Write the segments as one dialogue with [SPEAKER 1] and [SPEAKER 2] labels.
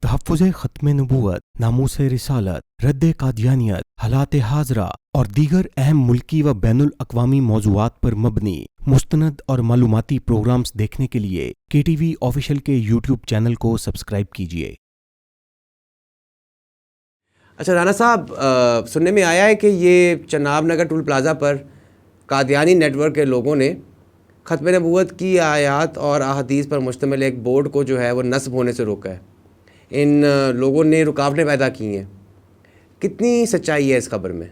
[SPEAKER 1] तहफ़्फ़ुज़ ख़त्म नबूवत, नामूस रिसालत, रद्द कादियानियत, हालात हाज़रा और दीगर अहम मुल्की व बैनुल अक़वामी मौज़ूआत पर मबनी मुस्तनद और मालूमाती प्रोग्राम्स देखने के लिए KTV ऑफिशियल के यूट्यूब चैनल को सब्सक्राइब कीजिए।
[SPEAKER 2] अच्छा राना साहब, सुनने में आया है कि ये चनाब नगर टूल प्लाज़ा पर कादियानी नेटवर्क के लोगों ने ख़त्म नबूवत की आयात और अहादीस पर मुश्तमिल एक बोर्ड को जो है वो नस्ब होने से रोका है। इन लोगों ने रुकावटें पैदा की हैं। कितनी सच्चाई है इस खबर में?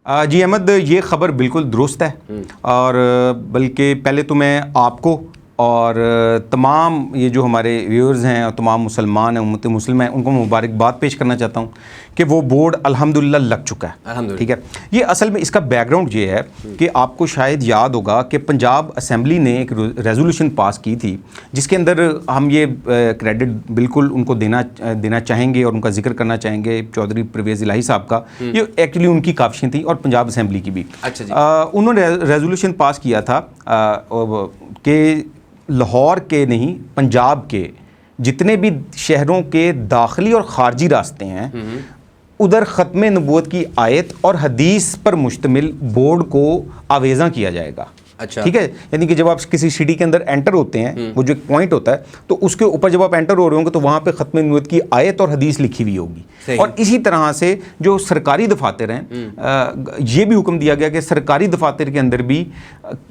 [SPEAKER 3] जी अहमद, ये ख़बर बिल्कुल दुरुस्त है और बल्कि पहले तो मैं आपको और तमाम ये जो हमारे व्यूअर्स हैं और तमाम मुसलमान हैं, उम्मत मुस्लिम हैं, उनको मुबारकबाद पेश करना चाहता हूँ कि वो बोर्ड अल्हम्दुलिल्लाह लग चुका है। ठीक है, ये असल में इसका बैकग्राउंड ये है कि आपको शायद याद होगा कि पंजाब असम्बली ने एक रेजोल्यूशन पास की थी जिसके अंदर हम ये क्रेडिट बिल्कुल उनको देना चाहेंगे और उनका जिक्र करना चाहेंगे चौधरी परवेज़ इलाही साहब का। ये एक्चुअली उनकी काविशें थी और पंजाब असम्बली की भी।
[SPEAKER 2] अच्छा जी।
[SPEAKER 3] उन्होंने रेजोल्यूशन पास किया था कि लाहौर के नहीं, पंजाब के जितने भी शहरों के दाखिली और ख़ारजी रास्ते हैं उधर ख़त्म नबूवत की आयत और हदीस पर मुश्तमिल बोर्ड को आवेज़ा किया जाएगा।
[SPEAKER 2] अच्छा,
[SPEAKER 3] ठीक है, यानी कि जब आप किसी सिटी के अंदर एंटर होते हैं, वो जो एक पॉइंट होता है, तो उसके ऊपर जब आप एंटर हो रहे होंगे तो वहाँ पे ख़त्म नबूवत की आयत और हदीस लिखी हुई होगी। और इसी तरह से जो सरकारी दफातर हैं, ये भी हुक्म दिया गया कि सरकारी दफातर के अंदर भी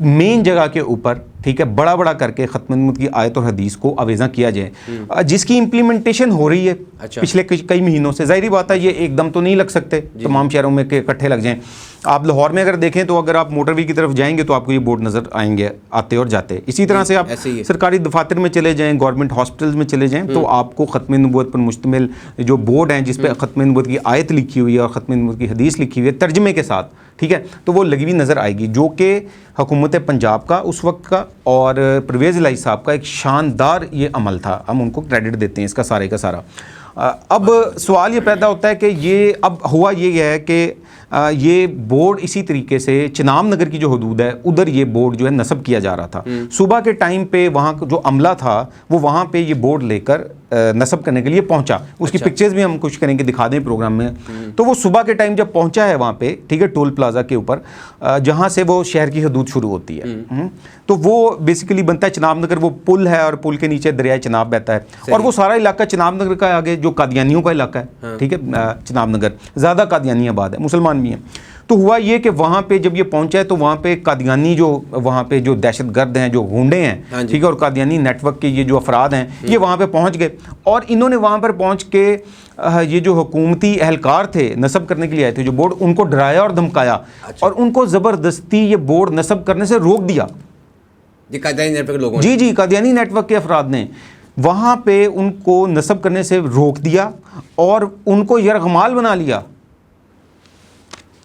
[SPEAKER 3] मेन जगह के ऊपर, ठीक है, बड़ा बड़ा करके ख़त्म नबूवत की आयत और हदीस को आवेज़ा किया जाए, जिसकी इम्प्लीमेंटेशन हो रही है पिछले कई महीनों से। ज़ाहिरी बात है ये एकदम तो नहीं लग सकते तमाम शहरों में के इकट्ठे लग जाएँ। आप लाहौर में अगर देखें तो अगर आप मोटरवे की तरफ जाएंगे तो आपको ये बोर्ड नज़र आएंगे आते और जाते। इसी तरह से आप सरकारी दफातर में चले जाएं, गवर्नमेंट हॉस्पिटल्स में चले जाएं, तो आपको ख़त्म नबूवत पर मुश्तमिल जो बोर्ड हैं जिस पर ख़त्म नबूवत की आयत लिखी हुई है और ख़त्म नबूवत की हदीस लिखी हुई है तर्जमे के साथ, ठीक है, तो वो लगी हुई नज़र आएगी, जो कि हुकूमत पंजाब का उस वक्त का और परवेज़ इलाही साहब का एक शानदार ये अमल था। हम उनको क्रेडिट देते हैं इसका सारे का सारा। अब सवाल ये पैदा होता है कि ये अब हुआ ये है कि ये बोर्ड इसी तरीके से चिनाब नगर की जो हदूद है उधर ये बोर्ड जो है नस्ब किया जा रहा था। सुबह के टाइम पे वहाँ जो अमला था वो वहाँ पे ये बोर्ड लेकर नस्ब करने के लिए पहुँचा। उसकी पिक्चर्स भी हम कुछ करेंगे, दिखा दें प्रोग्राम में। तो वो सुबह के टाइम जब पहुँचा है वहाँ पे, ठीक है, टोल प्लाजा के ऊपर जहाँ से वो शहर की हदूद शुरू होती है, तो वो बेसिकली बनता है चिनाब नगर। वो पुल है और पुल के नीचे दरिया चिनाब बहता है और वो सारा इलाका चिनाब नगर का आगे जो कादियानियों का इलाका है, ठीक है, चिनाब नगर ज़्यादा कादियानी आबाद है, मुसलमान भी हैं। तो हुआ ये कि वहाँ पे जब ये पहुँचा है तो वहाँ पे कादियानी जो वहाँ पे जो दहशतगर्द हैं, जो गुंडे हैं, ठीक है, और कादियानी नेटवर्क के ये जो अफराद हैं, ये वहाँ पे पहुँच गए और इन्होंने वहाँ पर पहुँच के ये जो हुकूमती एहलकार थे नस्ब करने के लिए आए थे जो बोर्ड, उनको डराया और धमकाया और उनको ज़बरदस्ती ये बोर्ड नस्ब करने से रोक दिया।
[SPEAKER 2] कादियानी नेटवर्क लोगों
[SPEAKER 3] जी जी, कादियानी नेटवर्क के अफराद ने वहाँ पे उनको नस्ब करने से रोक दिया और उनको यरगमाल बना लिया,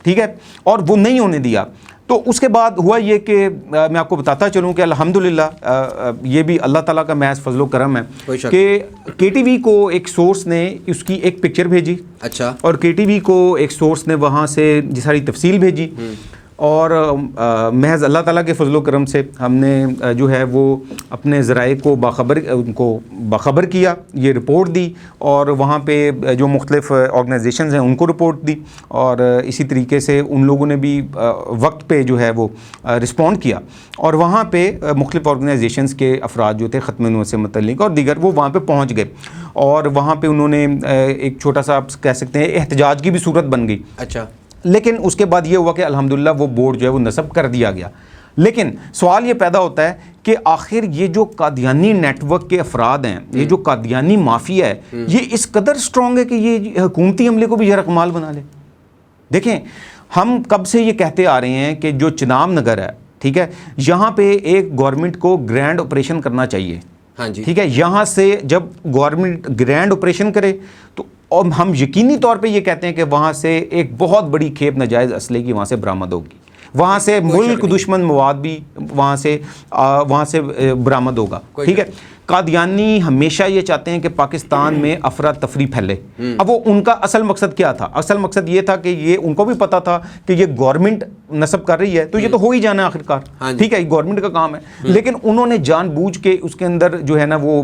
[SPEAKER 3] ठीक है, और वो नहीं होने दिया। तो उसके बाद हुआ ये कि मैं आपको बताता चलूँ कि अल्हम्दुलिल्लाह ये भी अल्लाह ताला का महज फजलो करम है कि KTV को एक सोर्स ने उसकी एक पिक्चर भेजी।
[SPEAKER 2] अच्छा।
[SPEAKER 3] और KTV को एक सोर्स ने वहाँ से सारी तफसील भेजी और महज अल्लाह ताला के फजलो करम से हमने जो है वो अपने ज़राए को उनको बाखबर किया, ये रिपोर्ट दी और वहाँ पे जो मुख्तलिफ़ ऑर्गेनाइजेशंस हैं उनको रिपोर्ट दी और इसी तरीके से उन लोगों ने भी वक्त पे जो है वो रिस्पॉन्ड किया और वहाँ पे मुख्तलिफ़ ऑर्गेनाइजेशंस के अफराद जो थे ख़त्म नबूवत से मुतल्लिक़ और दीगर वो वहाँ पे पहुँच गए और वहाँ पे उन्होंने एक छोटा सा आप कह सकते हैं एहतजाज की भी सूरत बन गई।
[SPEAKER 2] अच्छा।
[SPEAKER 3] लेकिन उसके बाद ये हुआ कि अल्हम्दुलिल्लाह वो बोर्ड जो है वो नस्ब कर दिया गया। लेकिन सवाल ये पैदा होता है कि आखिर ये जो कादियानी नेटवर्क के अफराद हैं, ये जो कादियानी माफिया है, ये इस कदर स्ट्रॉन्ग है कि ये हुकूमती अमले को भी यरगमाल बना ले। देखें, हम कब से ये कहते आ रहे हैं कि जो चिनाब नगर है, ठीक है, यहाँ पे एक गवर्नमेंट को ग्रैंड ऑपरेशन करना चाहिए।
[SPEAKER 2] हाँ जी।
[SPEAKER 3] ठीक है, यहाँ से जब गवर्नमेंट ग्रैंड ऑपरेशन करे तो और हम यकीनी तौर पे ये कहते हैं कि वहाँ से एक बहुत बड़ी खेप नाजायज़ असले की वहाँ से बरामद होगी, वहाँ से मुल्क दुश्मन मवाद भी वहाँ से बरामद होगा। ठीक है, कादियानी हमेशा ये चाहते हैं कि पाकिस्तान में अफरा तफरी फैले। अब वो उनका असल मकसद क्या था? असल मकसद ये था कि ये उनको भी पता था कि ये गवर्नमेंट नस्ब कर रही है तो ये तो हो ही जाना है आखिरकार, ठीक है, गवर्नमेंट का काम है। लेकिन उन्होंने जानबूझ के उसके अंदर जो है ना वो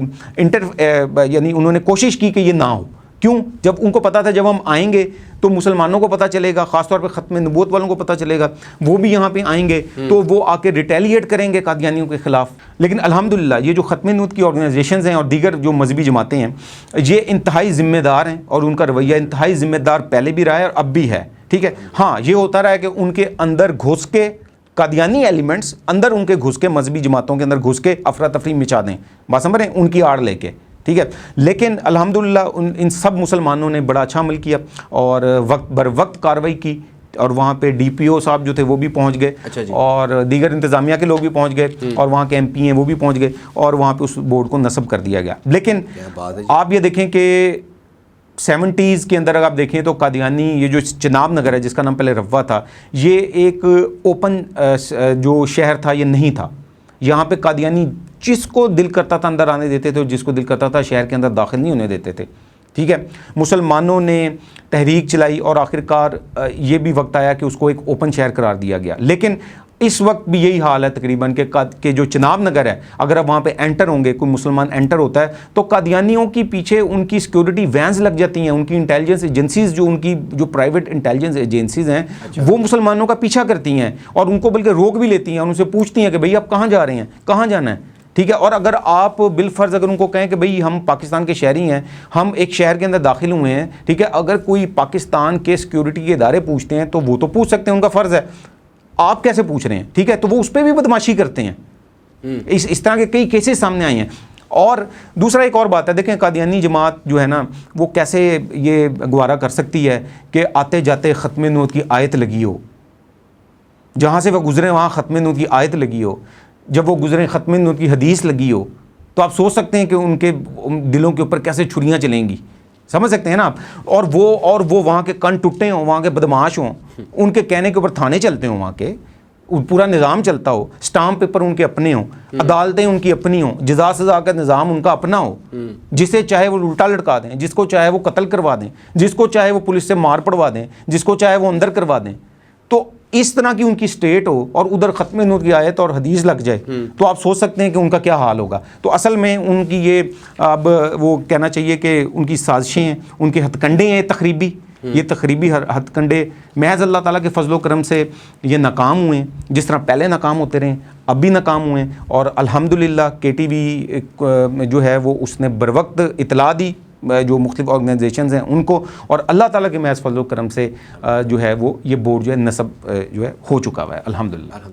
[SPEAKER 3] यानी उन्होंने कोशिश की कि ये ना हो। क्यों? जब उनको पता था जब हम आएंगे तो मुसलमानों को पता चलेगा, ख़ासतौर पे ख़त्म नबूवत वालों को पता चलेगा, वो भी यहाँ पे आएंगे तो वो आके रिटेलिएट करेंगे कादियानियों के ख़िलाफ़। लेकिन अल्हम्दुलिल्लाह ये जो ख़त्म नबूवत की ऑर्गेनाइजेशंस हैं और दीगर जो मजहबी जमातें हैं, ये इंतहाई ज़िम्मेदार हैं और उनका रवैया इंतहाई ज़िम्मेदार पहले भी रहा है और अब भी है, ठीक है। हाँ, ये होता रहा है कि उनके अंदर घुस के कादियानी एलिमेंट्स अंदर उनके घुस के मजहबी जमातों के अंदर घुस के अफरा तफरी मचा दें, बात समझ रहे हैं, उनकी आड़ लेके, ठीक है। लेकिन अल्हम्दुलिल्लाह इन सब मुसलमानों ने बड़ा अच्छा अमल किया और वक्त बर वक्त कार्रवाई की और वहाँ पे DPO साहब जो थे वो भी पहुँच गए,
[SPEAKER 2] अच्छा जी।
[SPEAKER 3] और दीगर इंतज़ामिया के लोग भी पहुँच गए और वहाँ के MP हैं वो भी पहुँच गए और वहाँ पे उस बोर्ड को नस्ब कर दिया गया। लेकिन आप ये देखें कि 70s के अंदर अगर आप देखें तो कादियानी ये जो चिनाब नगर है जिसका नाम पहले रवा था, ये एक ओपन जो शहर था ये नहीं था। यहाँ पे कादियानी जिसको दिल करता था अंदर आने देते थे और जिसको दिल करता था शहर के अंदर दाखिल नहीं होने देते थे, ठीक है। मुसलमानों ने तहरीक चलाई और आखिरकार ये भी वक्त आया कि उसको एक ओपन शहर करार दिया गया। लेकिन इस वक्त भी यही हाल है तकरीबन के जो चिनाब नगर है, अगर आप वहाँ पे एंटर होंगे, कोई मुसलमान एंटर होता है तो कादियानियों की पीछे उनकी सिक्योरिटी वैन्स लग जाती हैं, उनकी इंटेलिजेंस एजेंसीज़ जो प्राइवेट इंटेलिजेंस एजेंसीज़ हैं वो मुसलमानों का पीछा करती हैं और उनको बल्कि रोक भी लेती हैं और उनसे पूछती हैं कि भाई आप कहाँ जा रहे हैं, कहाँ जाना है, ठीक है। और अगर आप बिलफर्ज अगर उनको कहें कि भाई हम पाकिस्तान के शहरी हैं, हम एक शहर के अंदर दाखिल हुए हैं, ठीक है, अगर कोई पाकिस्तान के सिक्योरिटी के इदारे पूछते हैं तो वो तो पूछ सकते हैं, उनका फ़र्ज़ है, आप कैसे पूछ रहे हैं, ठीक है, तो वो उस पर भी बदमाशी करते हैं। इस तरह के कई केसेस सामने आए हैं। और दूसरा एक और बात है, देखें कादियानी जमात जो है ना वो कैसे ये गवारा कर सकती है कि आते जाते ख़त्म नबूवत की आयत लगी हो, जहाँ से वह गुजरे वहाँ ख़त्म नबूवत की आयत लगी हो, जब वो गुजरे ख़त्म नबूवत की हदीस लगी हो, तो आप सोच सकते हैं कि उनके दिलों के ऊपर कैसे छुरियाँ चलेंगी, समझ सकते हैं ना आप। और वो वहाँ के कन टूटे हों, वहाँ के बदमाश हों, उनके कहने के ऊपर थाने चलते हों, वहाँ के पूरा निज़ाम चलता हो, स्टाम्प पेपर उनके अपने हों, अदालतें उनकी अपनी हों, जज़ा सज़ा का निज़ाम उनका अपना हो, जिसे चाहे वो उल्टा लटका दें, जिसको चाहे वो कत्ल करवा दें, जिसको चाहे वो पुलिस से मार पड़वा दें, जिसको चाहे वो अंदर करवा दें, तो इस तरह की उनकी स्टेट हो और उधर ख़त्म नबूवत की आयत और हदीस लग जाए तो आप सोच सकते हैं कि उनका क्या हाल होगा। तो असल में उनकी ये अब वो कहना चाहिए कि उनकी साजिशें हैं, उनके हथकंडे हैं तखरीबी, ये तखरीबी हथकंडे महज अल्लाह ताला के फजलो करम से ये नाकाम हुए, जिस तरह पहले नाकाम होते रहे अब भी नाकाम हुए। और अल्हम्दुलिल्लाह KTV जो है वो उसने बरवक्त इतला दी जो मुख्तलिफ ऑर्गेनाइजेशंस हैं उनको, और अल्लाह ताला के महज फजलो करम से जो है वो ये बोर्ड जो है नस्ब जो है हो चुका हुआ है अल्हम्दुलिल्लाह।